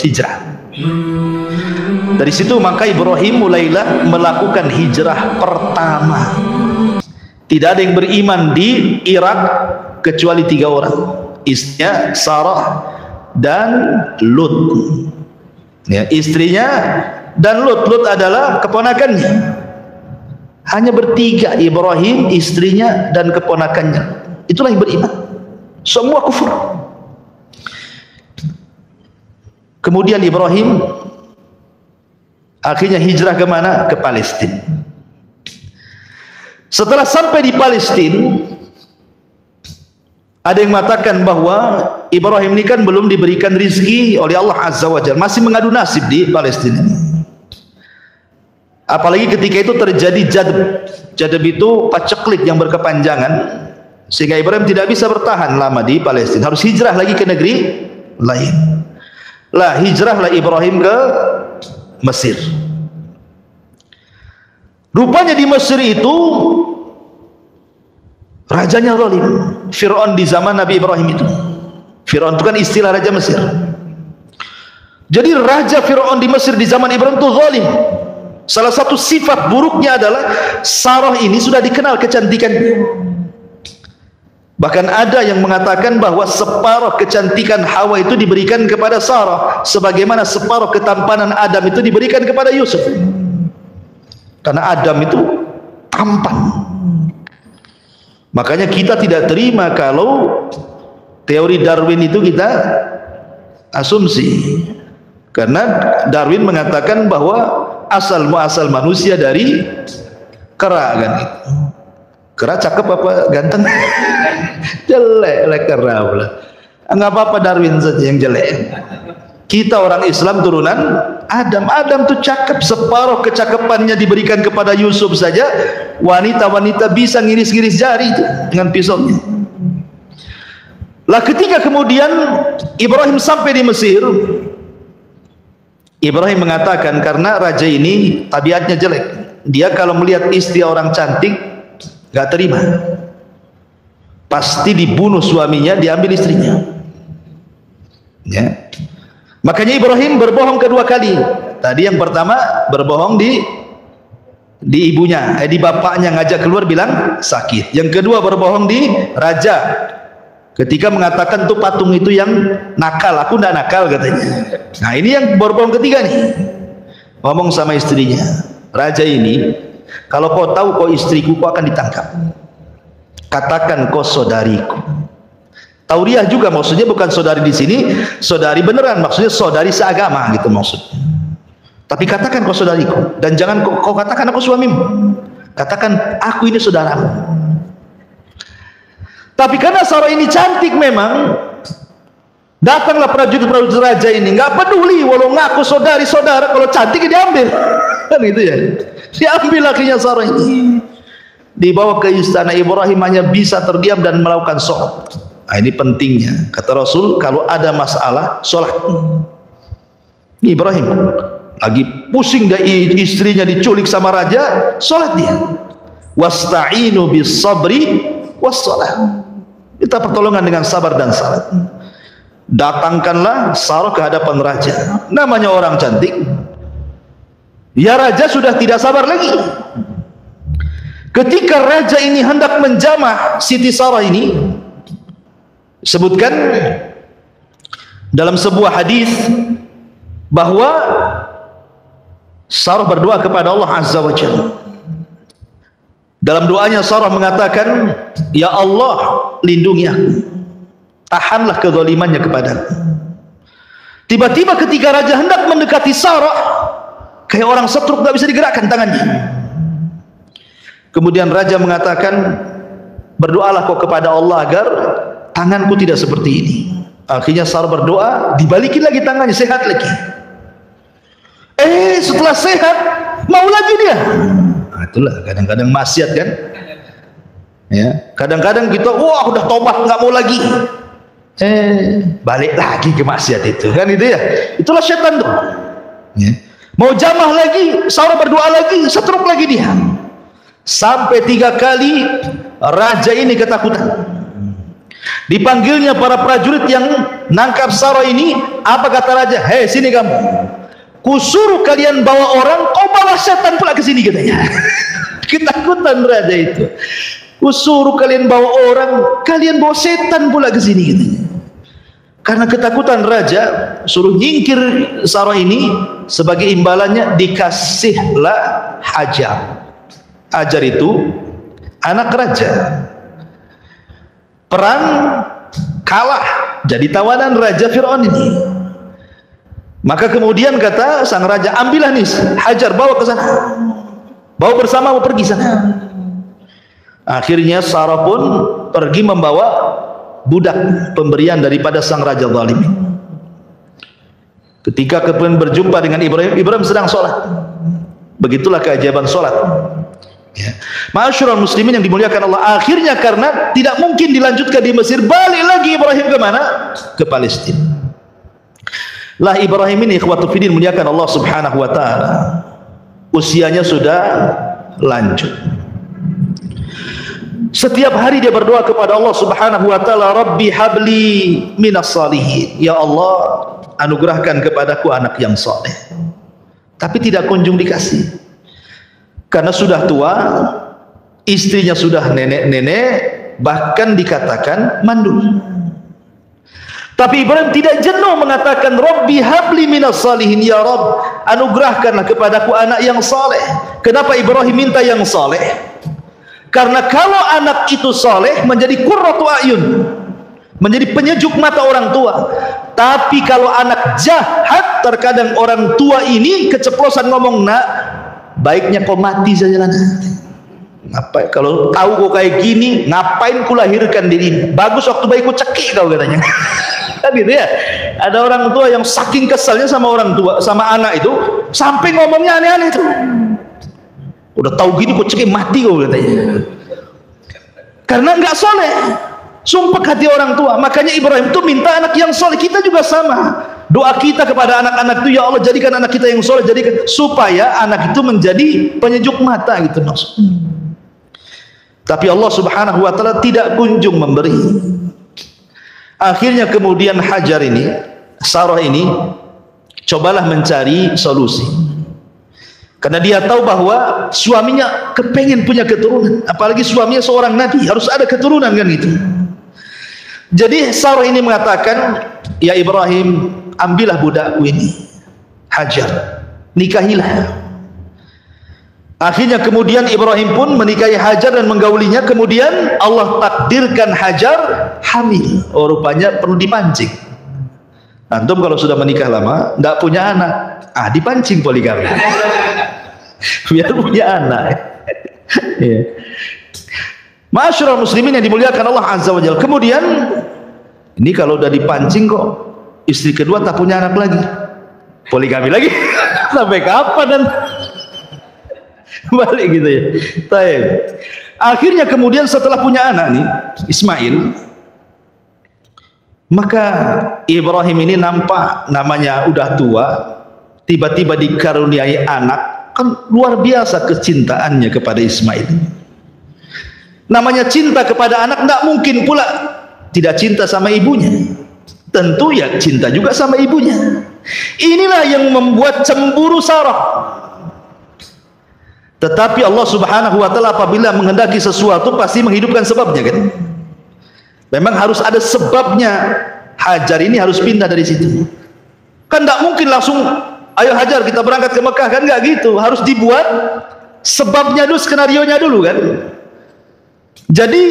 hijrah. Dari situ maka Ibrahim mulailah melakukan hijrah pertama. Tidak ada yang beriman di Irak kecuali 3 orang, istrinya Sarah dan Lut. Ya, istrinya dan Lut adalah keponakannya. Hanya bertiga, Ibrahim, istrinya dan keponakannya. Itulah yang beriman. Semua kufur. Kemudian Ibrahim akhirnya hijrah ke mana? Ke Palestina. Setelah sampai di Palestina, ada yang mengatakan bahwa Ibrahim ini kan belum diberikan rizki oleh Allah Azza wa Jalla, masih mengadu nasib di Palestina. Apalagi ketika itu terjadi jadab. Jadab itu paceklik yang berkepanjangan, sehingga Ibrahim tidak bisa bertahan lama di Palestina, harus hijrah lagi ke negeri lain. Lah hijrahlah Ibrahim ke Mesir. Rupanya di Mesir itu rajanya zalim, Fir'aun di zaman Nabi Ibrahim itu. Fir'aun itu kan istilah raja Mesir. Jadi raja Fir'aun di Mesir di zaman Ibrahim itu zalim. Salah satu sifat buruknya adalah Sarah ini sudah dikenal kecantikannya. Bahkan ada yang mengatakan bahwa separuh kecantikan Hawa itu diberikan kepada Sarah, sebagaimana separuh ketampanan Adam itu diberikan kepada Yusuf. Karena Adam itu tampan. Makanya kita tidak terima kalau teori Darwin itu kita asumsi. Karena Darwin mengatakan bahwa asal muasal manusia dari kera kan. Kera cakep apa ganteng? Jelek kera pula. Enggak apa-apa Darwin saja yang jelek. Kita orang Islam turunan Adam. Adam tuh cakep, separuh kecakapannya diberikan kepada Yusuf saja. Wanita-wanita bisa ngiris-ngiris jari itu dengan pisaunya. Lah ketika kemudian Ibrahim sampai di Mesir, Ibrahim mengatakan karena raja ini tabiatnya jelek, dia kalau melihat istri orang cantik gak terima, pasti dibunuh suaminya, diambil istrinya. Ya. Makanya Ibrahim berbohong kedua kali. Tadi yang pertama berbohong di ibunya, di bapaknya, ngajak keluar bilang sakit. Yang kedua berbohong di raja, ketika mengatakan tuh patung itu yang nakal, aku ndak nakal katanya. Nah ini yang berbohong ketiga nih, ngomong sama istrinya, raja ini, kalau kau tahu kau istriku, kau akan ditangkap. Katakan kau saudariku. Tauriah juga maksudnya bukan saudari di sini, saudari beneran, maksudnya saudari seagama gitu maksudnya. Tapi katakan kau saudariku, dan jangan kau katakan aku suamimu. Katakan aku ini saudaramu. Tapi karena Sarah ini cantik memang, datanglah prajurit-prajurit raja ini, nggak peduli walau ngaku saudari-saudara, kalau cantik diambil. Kan gitu ya. Diambil akhirnya Sarah ini. Dibawa ke istana Ibrahim, hanya bisa terdiam dan melakukan sholat. Nah, ini pentingnya. Kata Rasul, kalau ada masalah, sholat. Ibrahim lagi pusing dari istrinya diculik sama raja, sholat dia. Wasta'inu bis sabri was sholat. Kita pertolongan dengan sabar dan salat. Datangkanlah Sarah ke hadapan raja. Namanya orang cantik. Ya raja sudah tidak sabar lagi. Ketika raja ini hendak menjamah Siti Sarah ini, sebutkan dalam sebuah hadis bahwa Sarah berdoa kepada Allah Azza wa Jalla. Dalam doanya Sarah mengatakan, ya Allah, lindungi aku, tahanlah kezalimannya kepadaku. Tiba-tiba ketika raja hendak mendekati Sarah, kayak orang setruk, tidak bisa digerakkan tangannya. Kemudian raja mengatakan, berdoalah kau kepada Allah agar tanganku tidak seperti ini. Akhirnya Sarah berdoa, dibalikin lagi tangannya, sehat lagi. Setelah sehat, mau lagi dia. Nah, itulah kadang-kadang maksiat kan. Ya, kadang-kadang kita, wah udah tobat nggak mau lagi. Balik lagi ke maksiat itu, kan itu ya. Itulah setan tuh. Ya. Mau jamah lagi, Sarah berdoa lagi, setruk lagi dia. Sampai 3 kali raja ini ketakutan. Dipanggilnya para prajurit yang nangkap Sarah ini. Apa kata raja? Hei, sini kamu, kusuruh kalian bawa orang, kau bawa setan pula ke sini, katanya. Ketakutan raja itu. Kusuruh kalian bawa orang, kalian bawa setan pula ke sini, katanya. Karena ketakutan raja, suruh nyingkir Sarah ini. Sebagai imbalannya dikasihlah Hajar. Hajar itu anak raja. Perang kalah, jadi tawanan Raja Fir'aun ini. Maka kemudian kata sang raja, ambillah nih Hajar, bawa ke sana, bawa bersama, mau pergi sana. Akhirnya Sarah pun pergi membawa budak pemberian daripada sang raja zalim. Ketika kemudian berjumpa dengan Ibrahim, Ibrahim sedang sholat. Begitulah keajaiban sholat. Ya. Ma'asyiral muslimin yang dimuliakan Allah, akhirnya karena tidak mungkin dilanjutkan di Mesir, balik lagi Ibrahim ke mana? Ke Palestina. Lah Ibrahim ini ikhwatu fiddin muliakan Allah Subhanahu wa taala, usianya sudah lanjut. Setiap hari dia berdoa kepada Allah Subhanahu wa taala, Rabbi habli minas salihin. Ya Allah, anugerahkan kepadaku anak yang saleh. Tapi tidak kunjung dikasih. Karena sudah tua, istrinya sudah nenek-nenek, bahkan dikatakan mandul. Tapi Ibrahim tidak jenuh mengatakan, Rabbi habli minas salihin, ya Rabb, anugerahkanlah kepadaku anak yang saleh. Kenapa Ibrahim minta yang saleh? Karena kalau anak itu saleh menjadi qurratu a'yun, menjadi penyejuk mata orang tua. Tapi kalau anak jahat, terkadang orang tua ini keceplosan ngomong, nak, baiknya kau mati saja lah. Ngapain kalau tahu kau kayak gini, ngapain ku lahirkan diri? Bagus waktu bayi ku cekik kau, katanya. Kan gitu ya. Ada orang tua yang saking kesalnya sama orang tua, sama anak itu, sampai ngomongnya aneh-aneh itu. Udah tahu gini ku cekik, mati kau, katanya. Karena enggak soleh, sumpah hati orang tua. Makanya Ibrahim itu minta anak yang soleh. Kita juga sama. Doa kita kepada anak-anak itu, ya Allah, jadikan anak kita yang soleh, jadikan, supaya anak itu menjadi penyejuk mata, gitu maksudnya. Tapi Allah Subhanahu wa taala tidak kunjung memberi. Akhirnya kemudian Hajar ini, Sarah ini, cobalah mencari solusi. Karena dia tahu bahwa suaminya kepengen punya keturunan, apalagi suaminya seorang nabi, harus ada keturunan kan gitu. Jadi Sarah ini mengatakan, ya Ibrahim, ambillah budakku ini, Hajar, nikahilah. Akhirnya kemudian Ibrahim pun menikahi Hajar dan menggaulinya. Kemudian Allah takdirkan Hajar hamil. Oh, rupanya perlu dipancing. Antum kalau sudah menikah lama, tidak punya anak, dipancing poligami. Biar punya anak. Ya. Ma'asyiral muslimin yang dimuliakan Allah Azza wa Jalla. Kemudian ini kalau udah dipancing kok istri kedua tak punya anak lagi, poligami lagi. Sampai kapan dan balik gitu ya. Taib. Akhirnya kemudian setelah punya anak nih Ismail, maka Ibrahim ini nampak namanya udah tua, tiba-tiba dikaruniai anak, kan luar biasa kecintaannya kepada Ismail. Namanya cinta kepada anak, tidak mungkin pula tidak cinta sama ibunya. Tentu ya cinta juga sama ibunya. Inilah yang membuat cemburu Sarah. Tetapi Allah Subhanahu wa taala apabila menghendaki sesuatu pasti menghidupkan sebabnya, kan? Memang harus ada sebabnya. Hajar ini harus pindah dari situ. Kan tidak mungkin langsung, ayo Hajar kita berangkat ke Mekah, kan nggak gitu. Harus dibuat sebabnya dulu, skenarionya dulu, kan? Jadi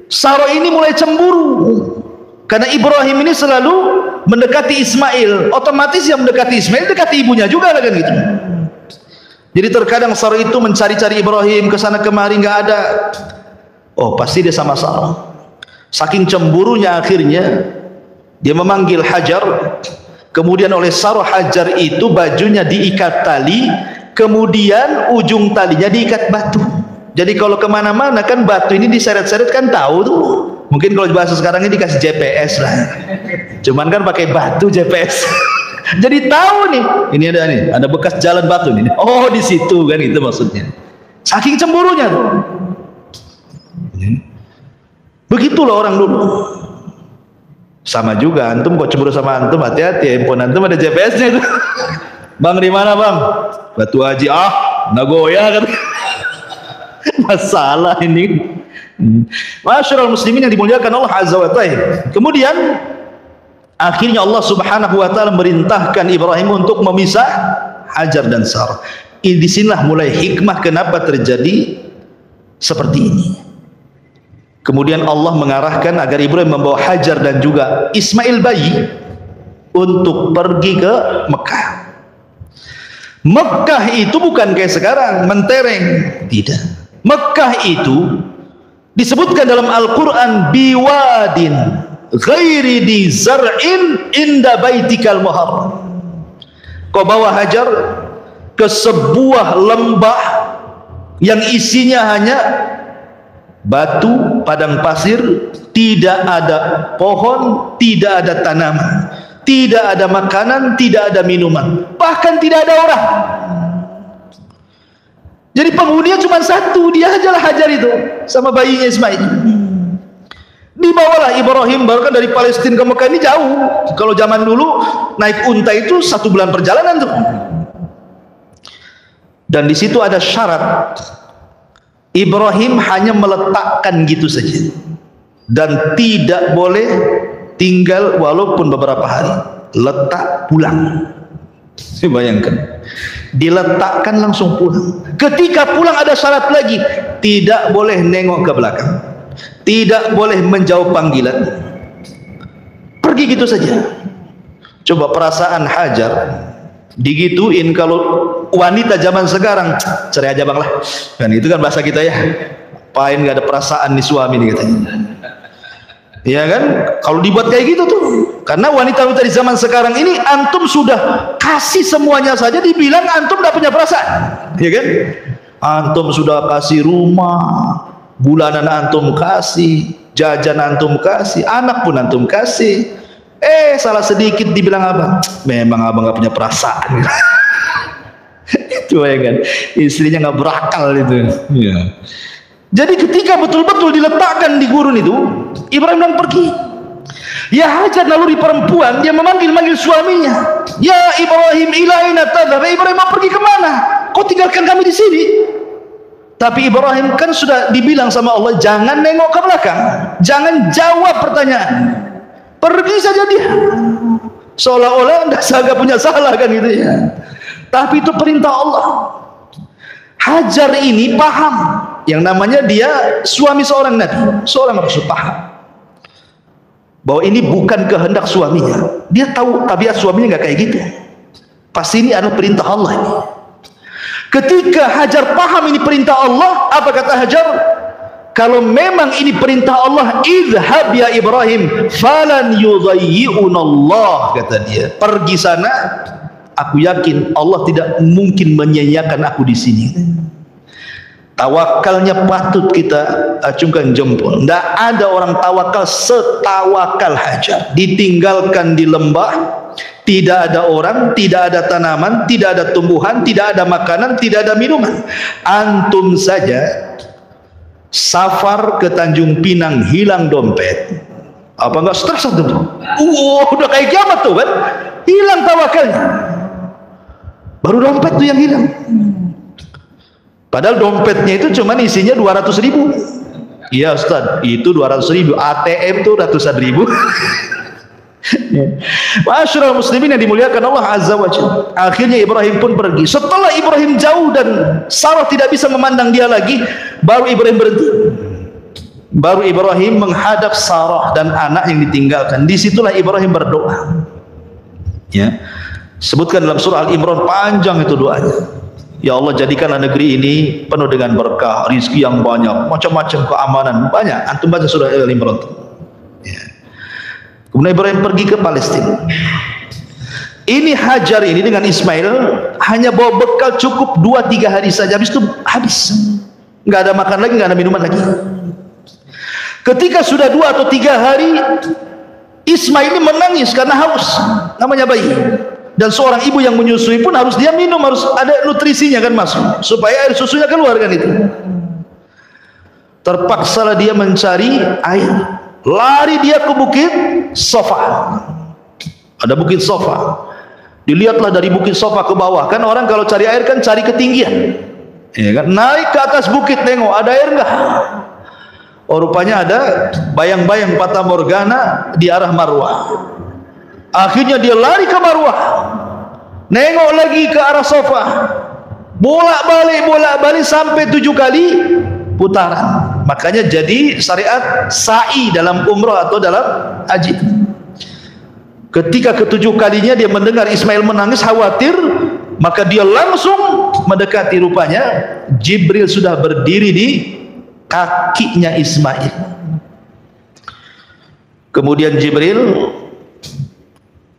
Sarah ini mulai cemburu karena Ibrahim ini selalu mendekati Ismail. Otomatis yang mendekati Ismail dekati ibunya juga, kan gitu. Jadi terkadang Sarah itu mencari-cari Ibrahim ke sana kemari, nggak ada. Oh, pasti dia sama Sarah. Saking cemburunya akhirnya dia memanggil Hajar. Kemudian oleh Sarah, Hajar itu bajunya diikat tali, kemudian ujung talinya diikat batu. Jadi kalau kemana-mana kan batu ini diseret-seret, kan tahu tuh. Mungkin kalau bahasa sekarang ini dikasih GPS lah. Cuman kan pakai batu GPS. Jadi tahu nih, ini ada bekas jalan batu nih. Oh, di situ kan, itu maksudnya. Saking cemburunya tuh. Begitulah orang dulu. Sama juga, antum kok cemburu sama antum, hati-hati, handphone antum ada GPS-nya itu. Bang di mana bang? Batu Haji. Nagoya kan. Masalah ini. Masyarul muslimin yang dimuliakan Allah Azza wa Jalla. Kemudian akhirnya Allah Subhanahu wa taala merintahkan Ibrahim untuk memisah Hajar dan Sarah. Di sinilah mulai hikmah kenapa terjadi seperti ini. Kemudian Allah mengarahkan agar Ibrahim membawa Hajar dan juga Ismail bayi untuk pergi ke Mekah. Mekah itu bukan kayak sekarang mentereng, tidak. Mekah itu disebutkan dalam Al-Quran biwadin ghairi di zar'in inda baitikal muharram. Kau bawa Hajar ke sebuah lembah yang isinya hanya batu, padang pasir, tidak ada pohon, tidak ada tanaman, tidak ada makanan, tidak ada minuman, bahkan tidak ada orang. Jadi penghuninya cuma satu, dia ajalah Hajar itu sama bayinya Ismail. Dibawalah Ibrahim, bahkan dari Palestina ke Mekah ini jauh. Kalau zaman dulu naik unta itu 1 bulan perjalanan tuh. Dan di situ ada syarat. Ibrahim hanya meletakkan gitu saja dan tidak boleh tinggal walaupun beberapa hari. Letak pulang. Saya bayangkan, diletakkan langsung pulang. Ketika pulang ada syarat lagi, tidak boleh nengok ke belakang, tidak boleh menjawab panggilan, pergi gitu saja. Coba perasaan Hajar digituin. Kalau wanita zaman sekarang, cerai aja bang lah, kan itu kan bahasa kita ya, apain gak ada perasaan nih suami nih katanya, ya kan? Kalau dibuat kayak gitu tuh, karena wanita-wanita di zaman sekarang ini, antum sudah kasih semuanya saja dibilang antum gak punya perasaan, ya kan? Antum sudah kasih rumah, bulanan antum kasih, jajan antum kasih, anak pun antum kasih, salah sedikit dibilang apa? Memang abang gak punya perasaan. Itu ya kan, istrinya gak berakal itu ya. Jadi ketika betul-betul diletakkan di gurun itu, Ibrahim dan pergi. Ya Hajar naluri perempuan, dia memanggil-manggil suaminya. Ya Ibrahim, ila aina tadhhab? Ibrahim mau pergi kemana? Kau tinggalkan kami di sini. Tapi Ibrahim kan sudah dibilang sama Allah, jangan nengok ke belakang, jangan jawab pertanyaan, pergi saja dia. Seolah-olah tidak punya salah kan gitu ya. Tapi itu perintah Allah. Hajar ini paham, yang namanya dia suami seorang Nabi, seorang Rasul, paham bahwa ini bukan kehendak suaminya. Dia tahu tabiat suaminya nggak kayak gitu. Pasti ini adalah perintah Allah ini. Ketika Hajar paham ini perintah Allah, apa kata Hajar? Kalau memang ini perintah Allah, idhab ya Ibrahim, falan yudayyi'unallah, kata dia. Pergi sana, aku yakin Allah tidak mungkin menyia-nyiakan aku di sini. Tawakalnya patut kita acungkan jempol. Tidak ada orang tawakal setawakal Hajar. Ditinggalkan di lembah, tidak ada orang, tidak ada tanaman, tidak ada tumbuhan, tidak ada makanan, tidak ada minuman. Antum saja safar ke Tanjung Pinang, hilang dompet, apa enggak stres tuh? Udah kayak kiamat tuh kan, hilang tawakalnya. Baru dompet tuh yang hilang. Padahal dompetnya itu cuma isinya 200.000. Iya Ustaz, itu 200.000. ATM tuh ratusan ribu. Masyarul muslimin yang dimuliakan Allah Azza wa Jalla. Akhirnya Ibrahim pun pergi. Setelah Ibrahim jauh dan Sarah tidak bisa memandang dia lagi, baru Ibrahim berhenti. Baru Ibrahim menghadap Sarah dan anak yang ditinggalkan. Disitulah Ibrahim berdoa. Ya, sebutkan dalam surah Al-Imran, panjang itu doanya. Ya Allah, jadikanlah negeri ini penuh dengan berkah, rizki yang banyak, macam-macam keamanan banyak. Antum baca surah Al-Imran. Ya. Kemudian Ibrahim pergi ke Palestina. Ini Hajar ini dengan Ismail hanya bawa bekal cukup 2-3 hari saja, habis itu habis. Nggak ada makan lagi, nggak ada minuman lagi. Ketika sudah 2 atau 3 hari, Ismail ini menangis karena haus, namanya bayi. Dan seorang ibu yang menyusui pun harus dia minum, harus ada nutrisinya kan masuk, supaya air susunya keluar kan itu. Terpaksalah dia mencari air. Lari dia ke bukit Safa. Ada bukit Safa. Dilihatlah dari bukit Safa ke bawah. Kan orang kalau cari air kan cari ketinggian. Ya kan? Naik ke atas bukit tengok ada air enggak? Oh, rupanya ada bayang-bayang fata morgana di arah Marwah. Akhirnya dia lari ke Marwah. Nengok lagi ke arah Safa. Bolak-balik sampai 7 kali putaran. Makanya jadi syariat sa'i dalam umrah atau dalam haji. Ketika ke-7 kalinya dia mendengar Ismail menangis, khawatir, maka dia langsung mendekati. Rupanya Jibril sudah berdiri di kakinya Ismail. Kemudian Jibril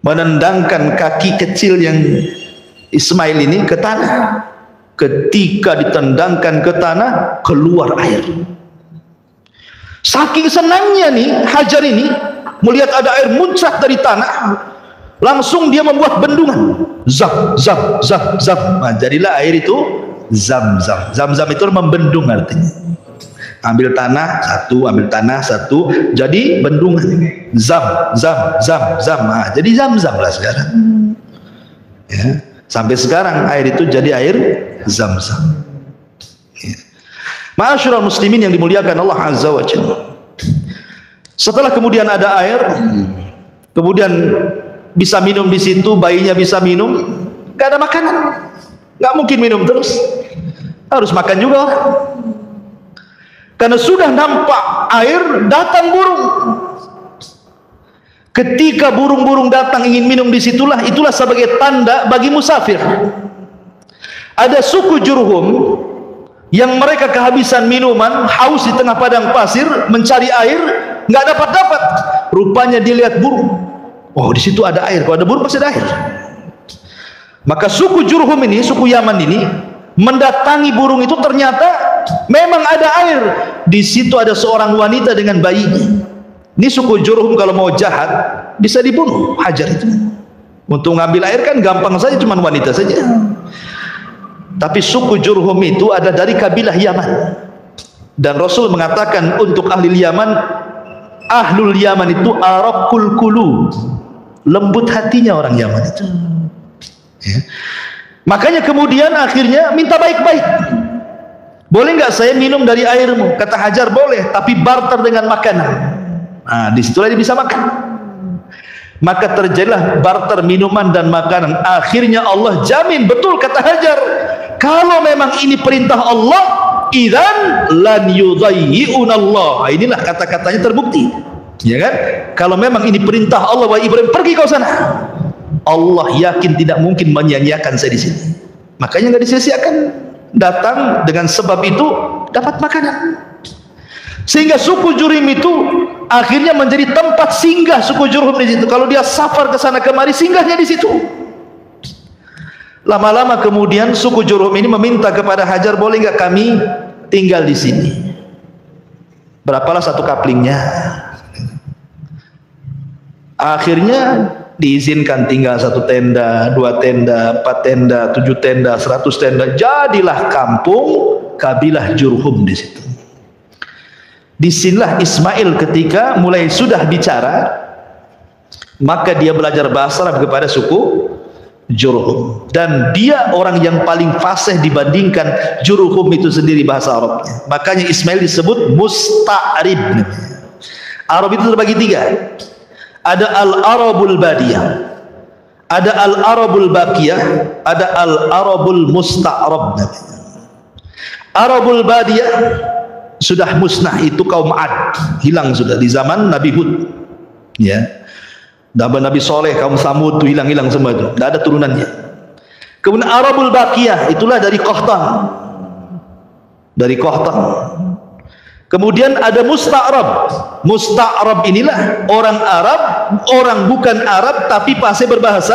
menendangkan kaki kecil yang Ismail ini ke tanah. Ketika ditendangkan ke tanah, keluar air. Saking senangnya nih Hajar ini melihat ada air muncrat dari tanah, langsung dia membuat bendungan. Zam zam zam zam. Nah, jadilah air itu Zam-zam. Zam-zam itu membendung artinya. Ambil tanah satu, jadi bendungan. Zam, zam, zam, zam. Nah, jadi zam-zam lah sekarang. Ya, sampai sekarang air itu jadi air zam-zam. Ya. Ma'asyiral muslimin yang dimuliakan Allah Azza wa Jalla. Setelah kemudian ada air, kemudian bisa minum di situ, bayinya bisa minum, gak ada makanan, gak mungkin minum terus, harus makan juga. Karena sudah nampak air, datang burung. Ketika burung-burung datang ingin minum disitulah, itulah sebagai tanda bagi musafir. Ada suku Jurhum yang mereka kehabisan minuman, haus di tengah padang pasir, mencari air, nggak dapat. Rupanya dilihat burung. Oh, di situ ada air. Kalau ada burung pasti ada air. Maka suku Jurhum ini, suku Yaman ini, mendatangi burung itu, ternyata memang ada air. Di situ ada seorang wanita dengan bayinya. Ini suku Jurhum kalau mau jahat bisa dibunuh Hajar itu. Untuk ngambil air kan gampang saja, cuma wanita saja. Tapi suku Jurhum itu ada dari kabilah Yaman. Dan Rasul mengatakan untuk ahli Yaman, ahlul Yaman itu araqul qulub, lembut hatinya orang Yaman itu. Ya. Makanya kemudian akhirnya minta baik-baik. Boleh nggak saya minum dari airmu? Kata Hajar, boleh, tapi barter dengan makanan. Nah, disitulah dia bisa makan. Maka terjadilah barter minuman dan makanan. Akhirnya Allah jamin, betul kata Hajar, kalau memang ini perintah Allah, idzan lan yudayyi'unallah. Inilah kata-katanya terbukti. Ya kan? Kalau memang ini perintah Allah, wahai Ibrahim, pergi kau sana. Allah yakin tidak mungkin menyia-nyiakan saya di sini. Makanya nggak disia-siakan. Datang dengan sebab itu dapat makanan. Sehingga suku Jurhum itu akhirnya menjadi tempat singgah suku Jurhum di situ. Kalau dia safar ke sana kemari, singgahnya di situ. Lama-lama kemudian suku Jurhum ini meminta kepada Hajar, boleh nggak kami tinggal di sini? Berapalah satu kaplingnya. Akhirnya diizinkan tinggal 1 tenda, 2 tenda, 4 tenda, 7 tenda, 100 tenda. Jadilah kampung kabilah Jurhum di situ. Disinilah Ismail ketika mulai sudah bicara, maka dia belajar bahasa Arab kepada suku Jurhum, dan dia orang yang paling fasih dibandingkan Jurhum itu sendiri bahasa Arabnya. Makanya Ismail disebut musta'rib. Arab itu terbagi 3. Ada al-Arabul Badiyah, ada al-Arabul Baqiyah, ada al-Arabul Musta'rab. Arabul Badiyah sudah musnah, itu kaum Ad, hilang sudah di zaman Nabi Hud. Ya. Nabi Soleh, kaum Samud itu hilang semua itu, tidak ada turunannya. Kemudian Arabul Baqiyah itulah dari Qahtan. Dari Qahtan. Kemudian ada Musta'rab. Musta'rab inilah orang Arab, orang bukan Arab tapi pasti berbahasa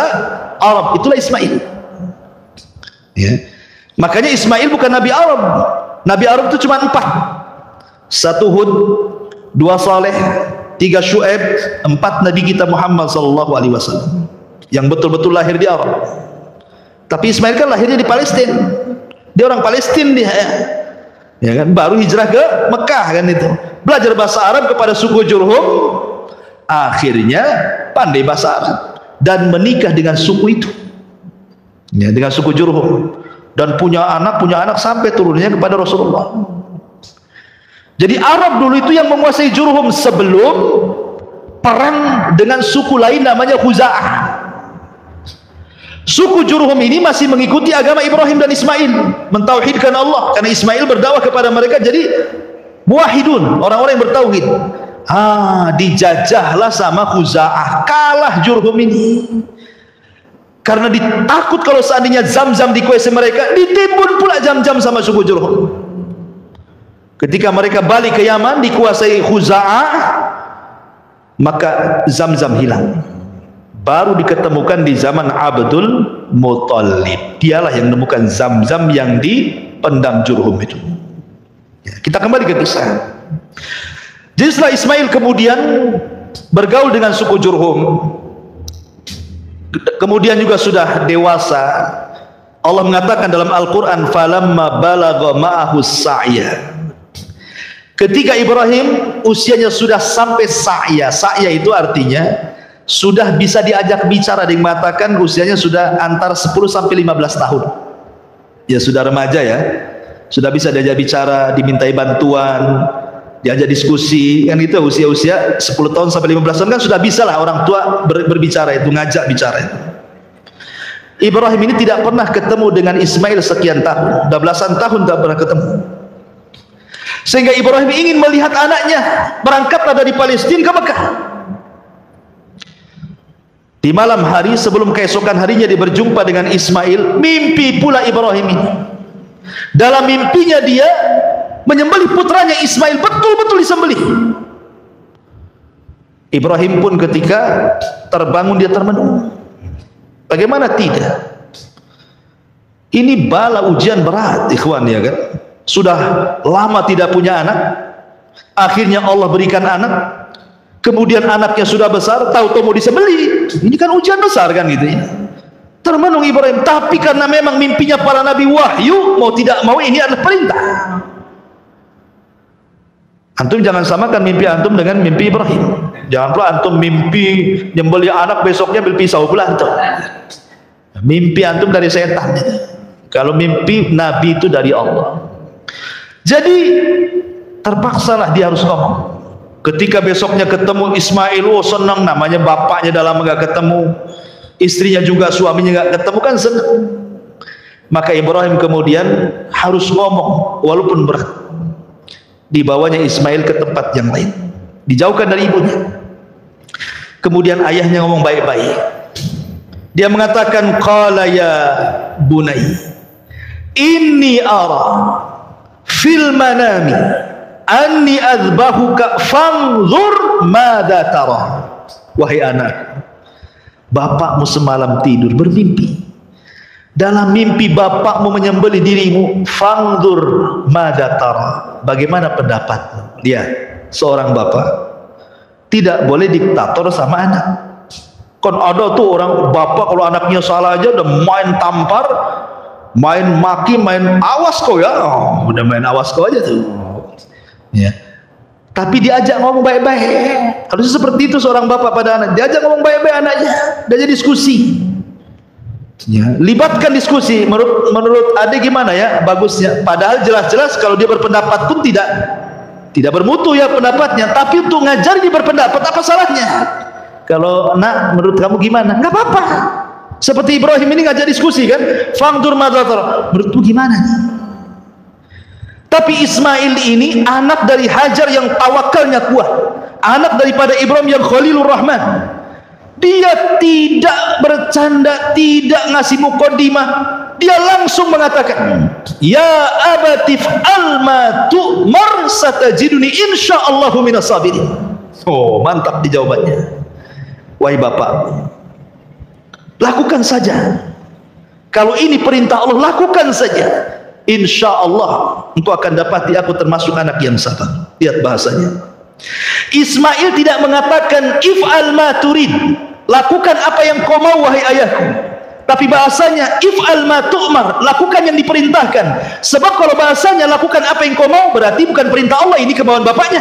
Arab. Itulah Ismail. Ya. Makanya Ismail bukan Nabi Arab. Nabi Arab itu cuma 4. 1 Hud, 2 Saleh, 3 Syuaib, 4 Nabi kita Muhammad SAW yang betul-betul lahir di Arab. Tapi Ismail kan lahirnya di Palestina. Dia orang Palestina dia. Ya kan, baru hijrah ke Mekah kan itu. Belajar bahasa Arab kepada suku Jurhum, akhirnya pandai bahasa Arab dan menikah dengan suku itu. Ya, dengan suku Jurhum, dan punya anak sampai turunnya kepada Rasulullah. Jadi Arab dulu itu yang menguasai Jurhum sebelum perang dengan suku lain namanya Khuza'ah. Suku Jurhum ini masih mengikuti agama Ibrahim dan Ismail, mentauhidkan Allah, karena Ismail berdakwah kepada mereka jadi muwahhidun, orang-orang yang bertauhid. Dijajahlah sama Khuza'ah, kalah Jurhum ini. Karena ditakut kalau seandainya Zam-Zam dikuasai mereka, ditimbun pula Zam-Zam sama suku Jurhum. Ketika mereka balik ke Yaman dikuasai Khuza'ah, maka Zam-Zam hilang. Baru diketemukan di zaman Abdul Muttalib. Dialah yang menemukan Zam-Zam yang dipendam Jurhum itu. Ya, kita kembali ke kisah. Jadi setelah Ismail kemudian bergaul dengan suku Jurhum, kemudian juga sudah dewasa, Allah mengatakan dalam Al-Quran, falamma balagha ma'ahu sa'ya. Ketika Ibrahim usianya sudah sampai sa'ya. Sa'ya itu artinya sudah bisa diajak bicara. Dia mengatakan usianya sudah antara 10 sampai 15 tahun. Ya sudah remaja ya. Sudah bisa diajak bicara, dimintai bantuan, diajak diskusi. Kan itu usia-usia 10 tahun sampai 15 tahun kan sudah bisa lah orang tua berbicara itu, ngajak bicara itu. Ibrahim ini tidak pernah ketemu dengan Ismail sekian tahun. Udah belasan tahun tidak pernah ketemu. Sehingga Ibrahim ingin melihat anaknya. Berangkatlah dari Palestina ke Mekah. Di malam hari sebelum keesokan harinya dia berjumpa dengan Ismail, mimpi pula Ibrahim ini. Dalam mimpinya dia menyembelih putranya Ismail, betul-betul disembelih. Ibrahim pun ketika terbangun dia termenung. Bagaimana tidak? Ini bala ujian berat, ikhwan, ya kan? Sudah lama tidak punya anak, akhirnya Allah berikan anak. Kemudian anaknya sudah besar, tahu-tahu mau disembelih. Ini kan ujian besar kan gitu ya. Termenung Ibrahim, tapi karena memang mimpinya para nabi wahyu, mau tidak mau ini adalah perintah. Antum jangan samakan mimpi antum dengan mimpi Ibrahim. Jangan pula antum mimpi nyembelih anak, besoknya beli pisau pula antum. Mimpi antum dari setan. Kalau mimpi nabi itu dari Allah. Jadi terpaksalah dia harus ngomong. Ketika besoknya ketemu Ismail, oh senang, namanya bapaknya dalam enggak ketemu, istrinya juga suaminya enggak ketemu kan senang. Maka Ibrahim kemudian harus ngomong walaupun berat. Dibawanya Ismail ke tempat yang lain, dijauhkan dari ibunya. Kemudian ayahnya ngomong baik-baik. Dia mengatakan, qala ya bunai, inni ara fil manami anni adzbahuka fanzur madza tara. Wahai anak, bapakmu semalam tidur bermimpi. Dalam mimpi bapakmu menyembelih dirimu, fanzur madza tara. Bagaimana pendapatmu? Lihat, seorang bapak tidak boleh diktator sama anak. Kan ada tuh orang bapak kalau anaknya salah aja udah main tampar, main maki, main awas kau ya. Oh, udah main awas kau aja tuh. Ya. Tapi diajak ngomong baik-baik. Harusnya seperti itu seorang bapak pada anak. Diajak ngomong baik-baik anaknya, diajak diskusi. Ya, libatkan diskusi. Menurut adik gimana ya bagusnya? Padahal jelas-jelas kalau dia berpendapat pun tidak bermutu ya pendapatnya. Tapi untuk ngajar dia berpendapat, apa salahnya? Kalau nak, menurut kamu gimana? Nggak apa-apa. Seperti Ibrahim ini ngajak diskusi kan? Fangdur madzatar. Menurutmu gimana nih? Tapi Ismail ini anak dari Hajar yang tawakalnya kuat, anak daripada Ibrahim yang Khalilur Rahman. Dia tidak bercanda, tidak ngasih muqaddimah. Dia langsung mengatakan, ya abatif alma tu'mar satajiduni insyaallahu minas sabirin. Oh, mantap di jawabannya. Wahai bapak, lakukan saja. Kalau ini perintah Allah, lakukan saja. Insya Allah engkau akan dapati aku termasuk anak yang sabar. Lihat bahasanya. Ismail tidak mengatakan if'al ma turid, lakukan apa yang kau mau wahai ayahku. Tapi bahasanya if'al ma tu'mar, lakukan yang diperintahkan. Sebab kalau bahasanya lakukan apa yang kau mau, berarti bukan perintah Allah, ini kemauan bapaknya.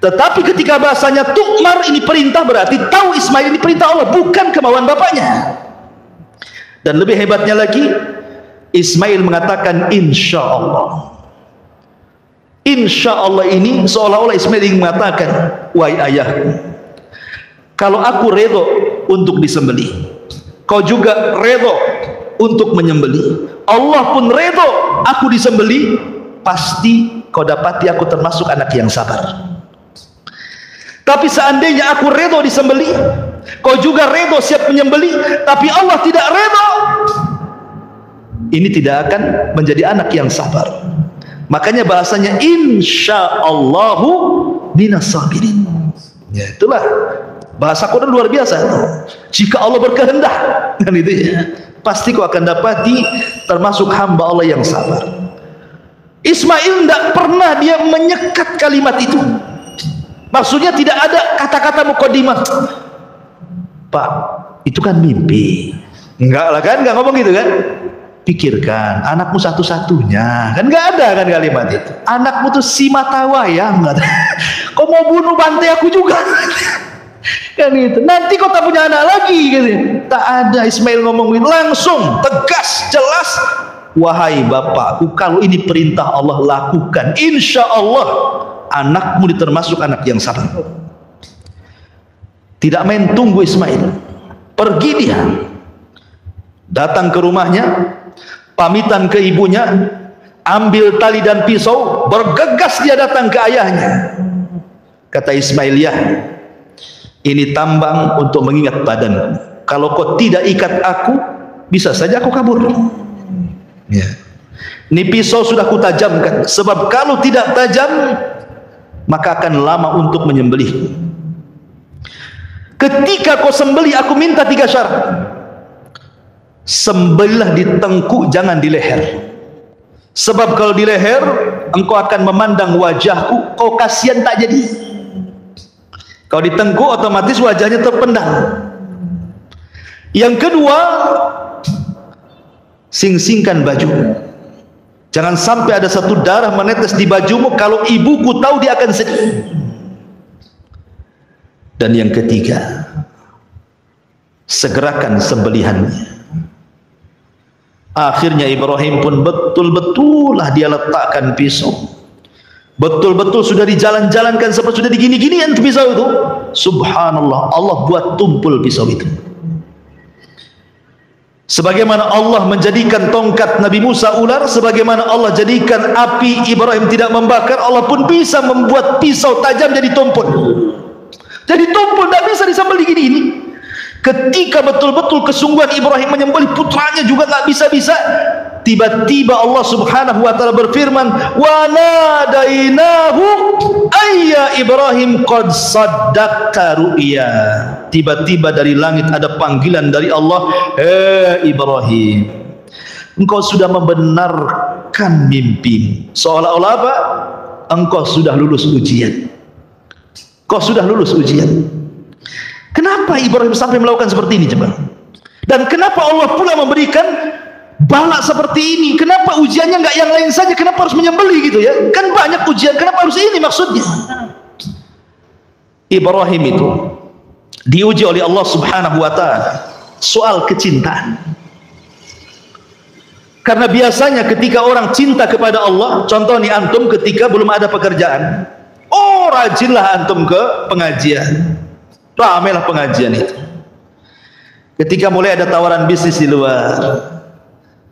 Tetapi ketika bahasanya tu'mar, ini perintah, berarti tahu Ismail ini perintah Allah, bukan kemauan bapaknya. Dan lebih hebatnya lagi, Ismail mengatakan insya Allah. Insya Allah ini seolah-olah Ismail ingin mengatakan, wahai ayahku, kalau aku redho untuk disembelih, kau juga redho untuk menyembelih, Allah pun redho aku disembelih, pasti kau dapati aku termasuk anak yang sabar. Tapi seandainya aku redho disembelih, kau juga redho siap menyembelih, tapi Allah tidak redho, ini tidak akan menjadi anak yang sabar. Makanya bahasanya insyaallahu minas sabirin. Ya, itulah bahasa Quran luar biasa. Jika Allah berkehendak, kan itu ya, pasti kau akan dapati termasuk hamba Allah yang sabar. Ismail tidak pernah dia menyekat kalimat itu. Maksudnya tidak ada kata-kata mukadimah. Pak, itu kan mimpi. Enggak lah kan, enggak ngomong gitu kan. Pikirkan, anakmu satu-satunya. Kan enggak ada kan kalimat itu. Anakmu tuh si mata wayang. Kau mau bunuh bantai aku juga. Kan itu. Nanti kau tak punya anak lagi gitu. Tak ada. Ismail ngomong langsung, tegas, jelas. Wahai bapakku, kalau ini perintah Allah, lakukan. Insya Allah anakmu termasuk anak yang sabar. Tidak main tunggu Ismail, pergi dia, datang ke rumahnya, pamitan ke ibunya, ambil tali dan pisau, bergegas dia datang ke ayahnya. Kata Ismail, ya, ini tambang untuk mengingat badanku. Kalau kau tidak ikat aku, bisa saja aku kabur. Ya. Ini pisau sudah kutajamkan, sebab kalau tidak tajam maka akan lama untuk menyembelih. Ketika kau sembelih, aku minta 3 syarat. Sembelihlah di tengkuk, jangan di leher. Sebab kalau di leher, engkau akan memandang wajahku, kau kasihan tak jadi. Kalau di tengkuk, otomatis wajahnya terpendam. Yang kedua, sing-singkan baju. Jangan sampai ada satu darah menetes di bajumu, kalau ibuku tahu dia akan sedih. Dan yang ketiga, segerakan sembelihannya. Akhirnya Ibrahim pun betul-betul lah dia letakkan pisau. Betul-betul sudah dijalan-jalankan, seperti sudah digini-ginian pisau itu. Subhanallah, Allah buat tumpul pisau itu. Sebagaimana Allah menjadikan tongkat Nabi Musa ular, sebagaimana Allah jadikan api Ibrahim tidak membakar, Allah pun bisa membuat pisau tajam jadi tumpul. Jadi tumpul, tidak bisa disembelih gini-gini. Ketika betul-betul kesungguhan Ibrahim menyembelih putranya juga nggak bisa-bisa, tiba-tiba Allah Subhanahu wa taala berfirman, wa nadainahu ayya Ibrahim qad saddaqta ru'ya. Tiba-tiba dari langit ada panggilan dari Allah, hei Ibrahim, engkau sudah membenarkan mimpi. Seolah-olah apa? Engkau sudah lulus ujian. Kau sudah lulus ujian. Kenapa Ibrahim sampai melakukan seperti ini coba? Dan kenapa Allah pula memberikan balak seperti ini? Kenapa ujiannya nggak yang lain saja? Kenapa harus menyembelih gitu ya? Kan banyak ujian, kenapa harus ini maksudnya? Ibrahim itu diuji oleh Allah Subhanahu wa taala soal kecintaan. Karena biasanya ketika orang cinta kepada Allah, contoh nih antum ketika belum ada pekerjaan, oh rajinlah antum ke pengajian. Ramailah pengajian itu. Ketika mulai ada tawaran bisnis di luar,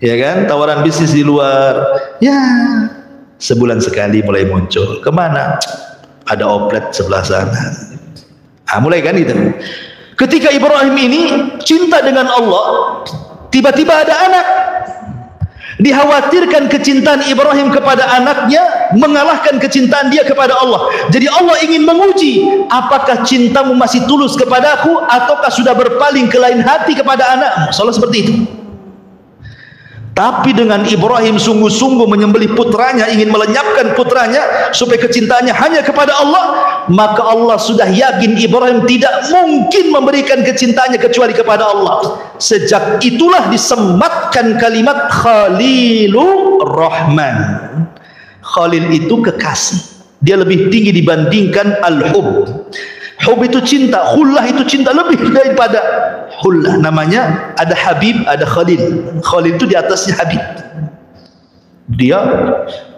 ya kan, tawaran bisnis di luar, ya sebulan sekali mulai muncul. Kemana? Ada oplet sebelah sana. Mulai kan itu. Ketika Ibrahim ini cinta dengan Allah, tiba-tiba ada anak. Dikhawatirkan kecintaan Ibrahim kepada anaknya mengalahkan kecintaan dia kepada Allah. Jadi Allah ingin menguji, apakah cintamu masih tulus kepadaku ataukah sudah berpaling ke lain hati kepada anakmu. Soalnya seperti itu. Tapi dengan Ibrahim sungguh-sungguh menyembelih putranya, ingin melenyapkan putranya supaya kecintaannya hanya kepada Allah, maka Allah sudah yakin Ibrahim tidak mungkin memberikan kecintaannya kecuali kepada Allah. Sejak itulah disematkan kalimat Khalilur Rahman. Khalil itu kekasih, dia lebih tinggi dibandingkan al-hub. Hub itu cinta, khullah itu cinta lebih daripada khullah. Namanya ada Habib, ada Khalil. Khalil itu di atasnya Habib. Dia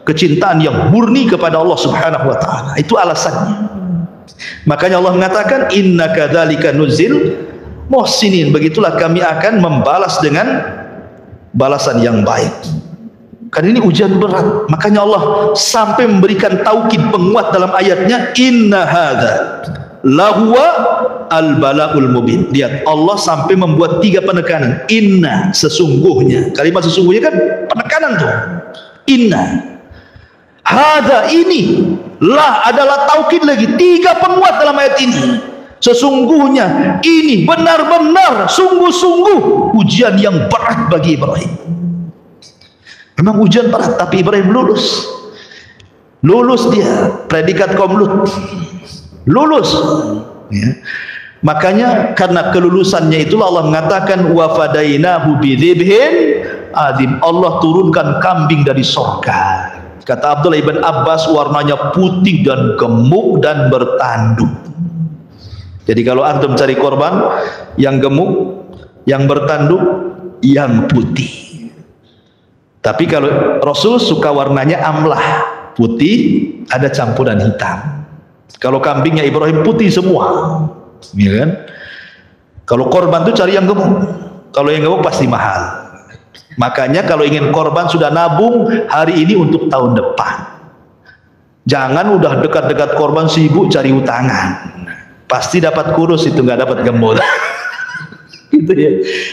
kecintaan yang murni kepada Allah Subhanahu wa taala. Itu alasannya. Makanya Allah mengatakan innaka dzalika nuzil muhsinin. Begitulah kami akan membalas dengan balasan yang baik. Karena ini ujian berat. Makanya Allah sampai memberikan taukid penguat dalam ayatnya, inna hadza lahuwa al-bala'ul mubin. Lihat, Allah sampai membuat 3 penekanan. Inna, sesungguhnya. Kalimat sesungguhnya kan penekanan tuh. Inna hadza, ini lah adalah taukid lagi. 3 penguat dalam ayat ini. Sesungguhnya ini benar-benar sungguh-sungguh ujian yang berat bagi Ibrahim. Memang ujian berat, tapi Ibrahim lulus. Lulus dia, predikat kaum Lut. Lulus, ya. Makanya karena kelulusannya itulah Allah mengatakan wa fadainahu bidzibhin adzim. Allah turunkan kambing dari surga. Kata Abdullah ibn Abbas, warnanya putih dan gemuk dan bertanduk. Jadi kalau antum cari korban yang gemuk, yang bertanduk, yang putih. Tapi kalau Rasul suka warnanya amlah, putih ada campuran hitam. Kalau kambingnya Ibrahim putih semua, ya kan? Kalau korban tuh cari yang gemuk. Kalau yang gemuk pasti mahal. Makanya kalau ingin korban sudah nabung hari ini untuk tahun depan. Jangan udah dekat-dekat korban sibuk cari utangan. Pasti dapat kurus itu, nggak dapat gemuk. Gitu ya.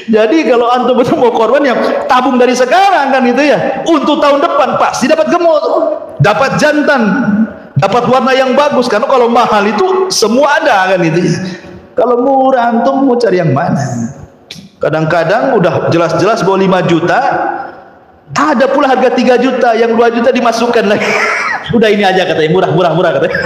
Jadi kalau antum betul mau korban yang tabung dari sekarang kan itu ya, untuk tahun depan pasti dapat gemuk, dapat jantan, dapat warna yang bagus. Karena kalau mahal itu semua ada kan itu. Kalau murah antum mau cari yang mana? Kadang-kadang udah jelas-jelas bawa 5 juta, ada pula harga 3 juta, yang 2 juta dimasukkan lagi. Udah ini aja katanya, murah katanya.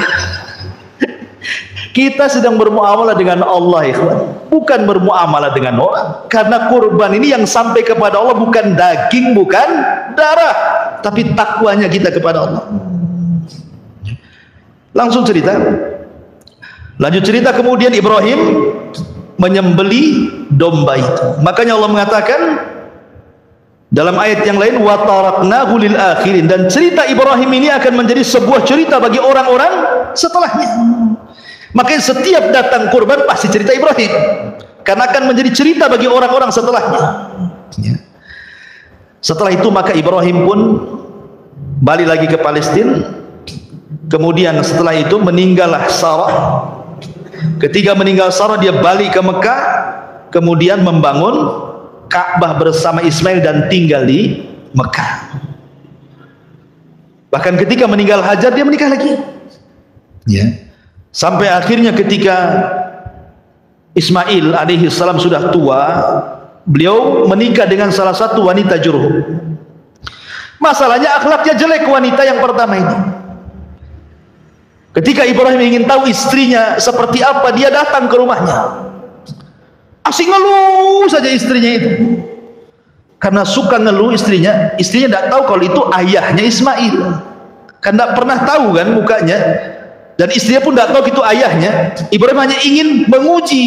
Kita sedang bermuamalah dengan Allah, ikhwan, bukan bermuamalah dengan orang. Karena kurban ini yang sampai kepada Allah bukan daging, bukan darah, tapi takwanya kita kepada Allah. Langsung cerita. Lanjut cerita, kemudian Ibrahim menyembeli domba itu. Makanya Allah mengatakan dalam ayat yang lain, wa taraknahu lil akhirin, dan cerita Ibrahim ini akan menjadi sebuah cerita bagi orang-orang setelahnya. Makanya setiap datang kurban pasti cerita Ibrahim, karena akan menjadi cerita bagi orang-orang setelahnya. Setelah itu maka Ibrahim pun balik lagi ke Palestina. Kemudian setelah itu meninggallah Sarah. Ketika meninggal Sarah, dia balik ke Mekah, kemudian membangun Ka'bah bersama Ismail dan tinggal di Mekah. Bahkan ketika meninggal Hajar, dia menikah lagi. Ya. Sampai akhirnya ketika Ismail alaihi salam sudah tua, beliau menikah dengan salah satu wanita Jurhum. Masalahnya akhlaknya jelek wanita yang pertama ini. Ketika Ibrahim ingin tahu istrinya seperti apa, dia datang ke rumahnya. Asing ngeluh saja istrinya itu. Karena suka ngeluh istrinya tidak tahu kalau itu ayahnya Ismail. Kan tidak pernah tahu kan mukanya. Dan istrinya pun tidak tahu itu ayahnya. Ibrahim hanya ingin menguji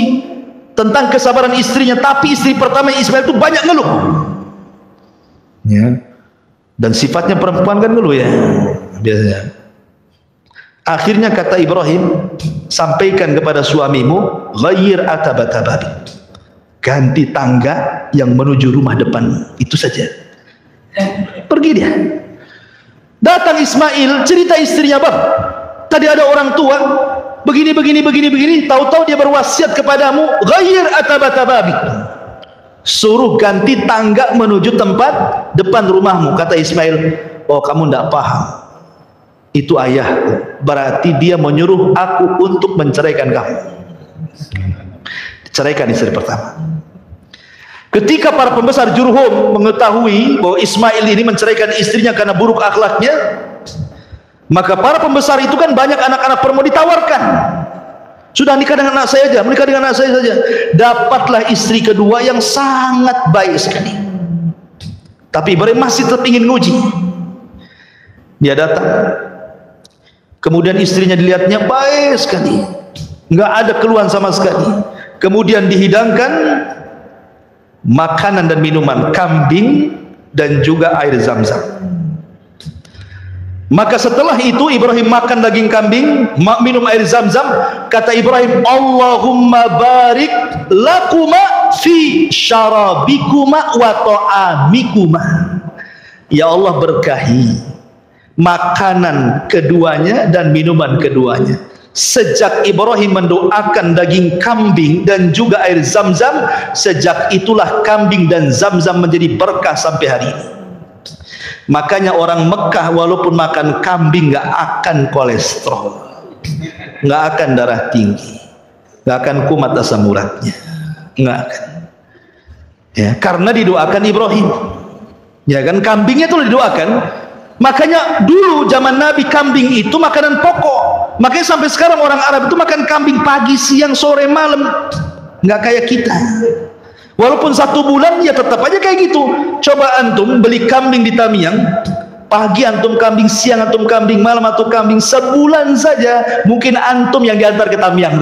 tentang kesabaran istrinya. Tapi istri pertama Ismail itu banyak ngeluh. Ya. Dan sifatnya perempuan kan ngeluh ya, biasanya. Akhirnya kata Ibrahim, sampaikan kepada suamimu, ghayyir atabatababi, ganti tangga yang menuju rumah depan, itu saja. Pergi dia. Datang Ismail, cerita istrinya, bang, tadi ada orang tua begini, tahu-tahu dia berwasiat kepadamu, ghayyir atabatababi, suruh ganti tangga menuju tempat depan rumahmu. Kata Ismail, oh kamu tidak paham, itu ayahku, berarti dia menyuruh aku untuk menceraikan kamu. Ceraikan istri pertama. Ketika para pembesar Jurhum mengetahui bahwa Ismail ini menceraikan istrinya karena buruk akhlaknya, maka para pembesar itu kan banyak anak-anak perempuan ditawarkan. Sudah nikah dengan anak saya aja, menikah dengan anak saya saja. Dapatlah istri kedua yang sangat baik sekali. Tapi Ibrahim masih tetap ingin nguji. Dia datang. Kemudian istrinya dilihatnya baik sekali. Nggak ada keluhan sama sekali. Kemudian dihidangkan makanan dan minuman, kambing dan juga air zam-zam. Maka setelah itu Ibrahim makan daging kambing, minum air zam-zam. Kata Ibrahim, Allahumma barik lakuma fi syarabikuma wa ta'amikuma. Ya Allah, berkahi makanan keduanya dan minuman keduanya. Sejak Ibrahim mendoakan daging kambing dan juga air zam-zam, sejak itulah kambing dan zam-zam menjadi berkah sampai hari ini. Makanya orang Mekah walaupun makan kambing nggak akan kolesterol, nggak akan darah tinggi, nggak akan kumat asam uratnya, nggak akan. Ya, karena didoakan Ibrahim. Ya kan, kambingnya itu didoakan. Makanya dulu zaman Nabi kambing itu makanan pokok. Makanya sampai sekarang orang Arab itu makan kambing pagi, siang, sore, malam. Nggak kayak kita. Walaupun 1 bulan ya tetap aja kayak gitu. Coba antum beli kambing di Tamiang, pagi antum kambing, siang antum kambing, malam antum kambing, sebulan saja mungkin antum yang diantar ke Tamiang.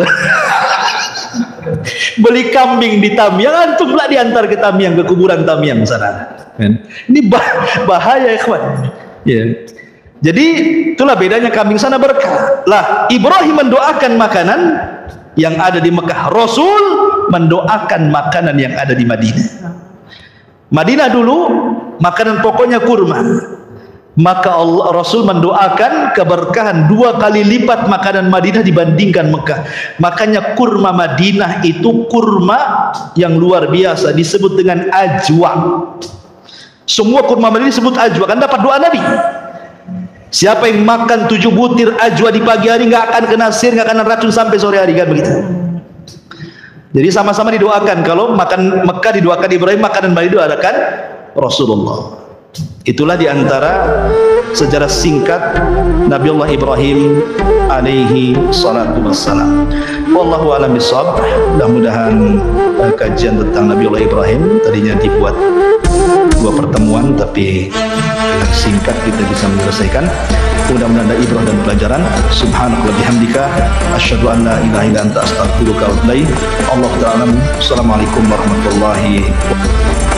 Beli kambing di Tamiang, antum pula diantar ke Tamiang, ke kuburan Tamiang sana. Ini bahaya ya kawan. Ya. Jadi itulah bedanya kambing sana berkah. Lah Ibrahim mendoakan makanan yang ada di Mekah, Rasul mendoakan makanan yang ada di Madinah. Madinah dulu makanan pokoknya kurma, maka Rasul mendoakan keberkahan 2 kali lipat makanan Madinah dibandingkan Mekah. Makanya kurma Madinah itu kurma yang luar biasa, disebut dengan ajwa. Semua kurma Madinah disebut ajwa, kan dapat doa Nabi. Siapa yang makan 7 butir ajwa di pagi hari nggak akan kena sihir, nggak akan racun sampai sore hari, kan begitu. Jadi sama-sama didoakan. Kalau makan Mekah didoakan Ibrahim, makanan Bali didoakan Rasulullah. Itulah diantara sejarah singkat Nabiullah Ibrahim alaihi salatu wassalam. Wallahu a'lam bishawab. Mudah-mudahan kajian tentang Nabiullah Ibrahim tadinya dibuat 2 pertemuan, tapi dengan singkat kita bisa menyelesaikan. Mudah-mudahan ada ibrah dan pelajaran. Subhanallah bihamdika asyhadu an la ilaha illa anta astaghfiruka wa atubu ilaik. Allahu ta'ala. Assalamualaikum warahmatullahi wabarakatuh.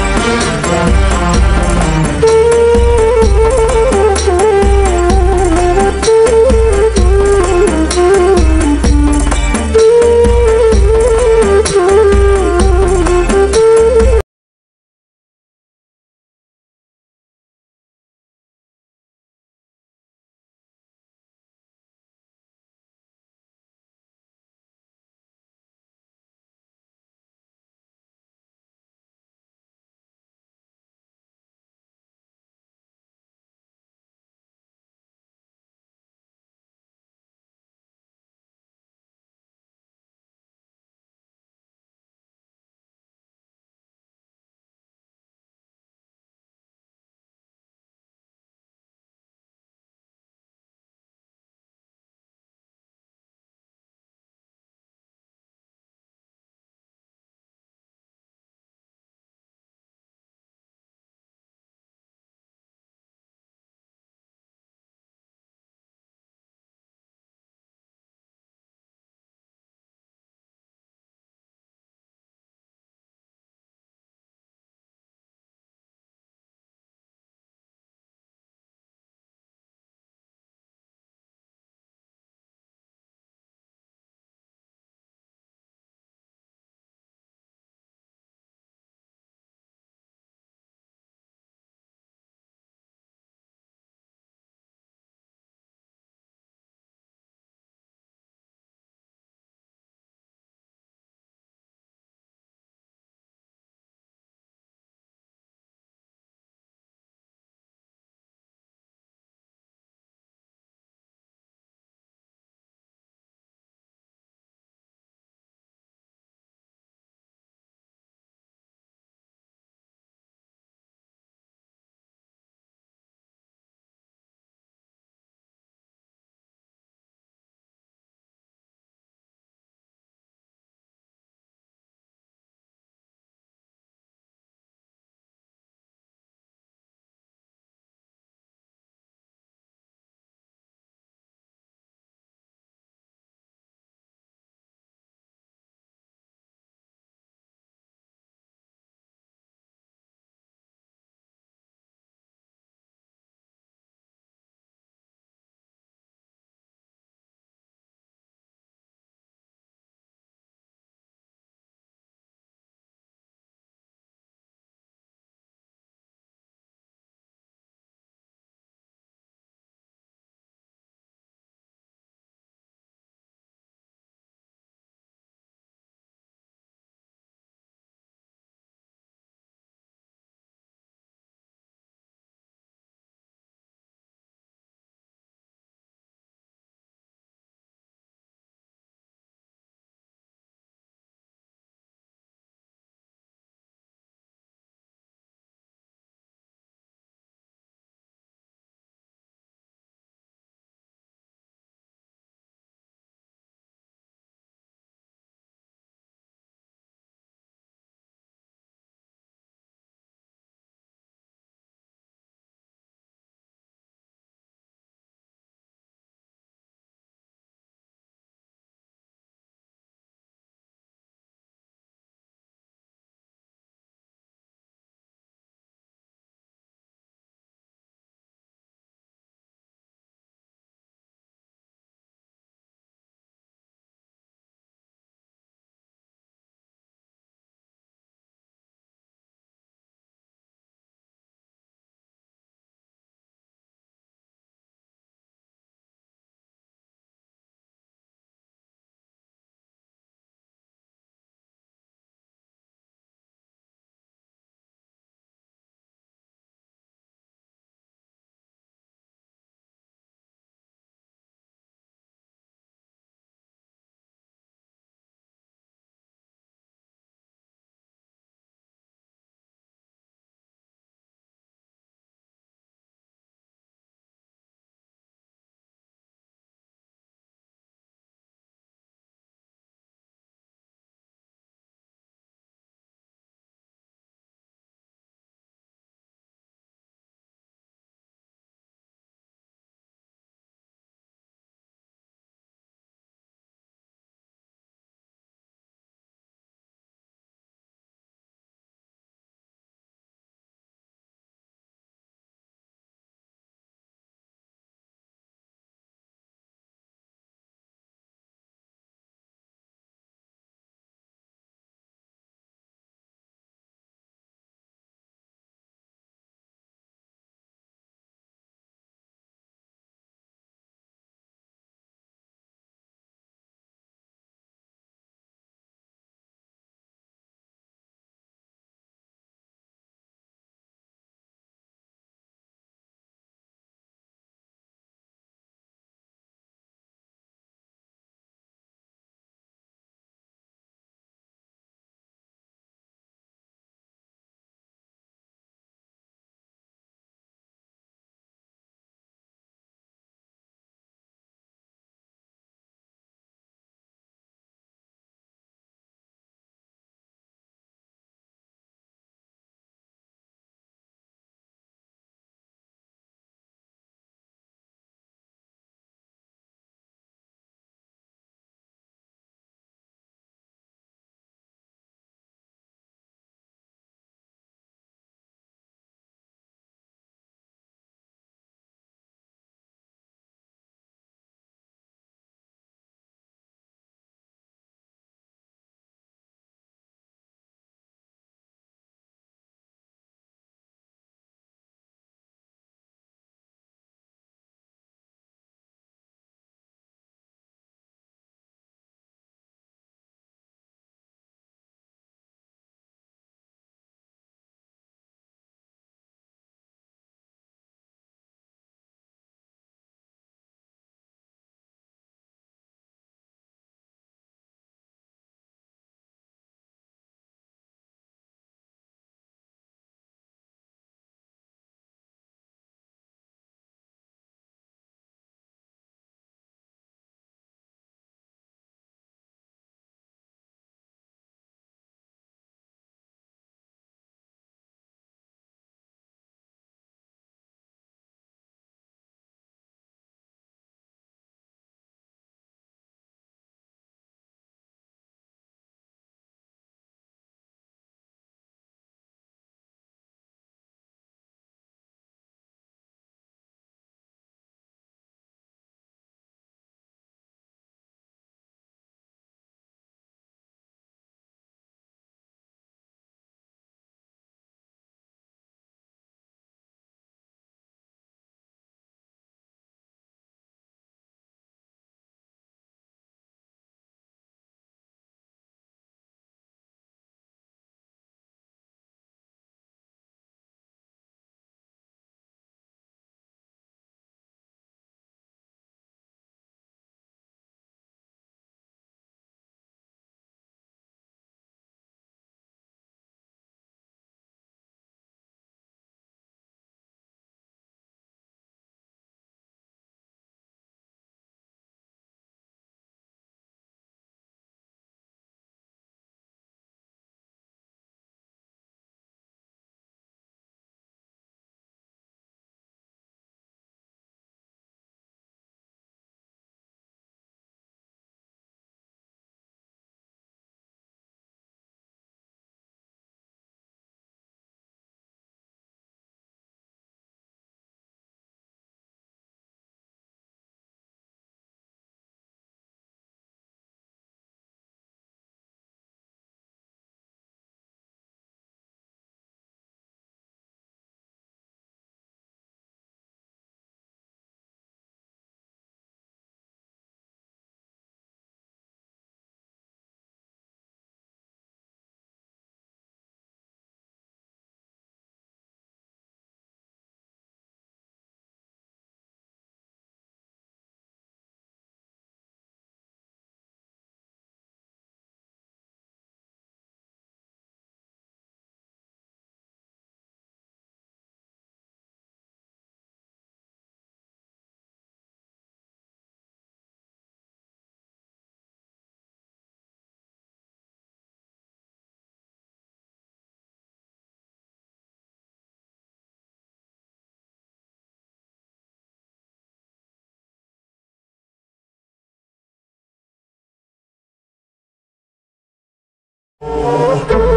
Oh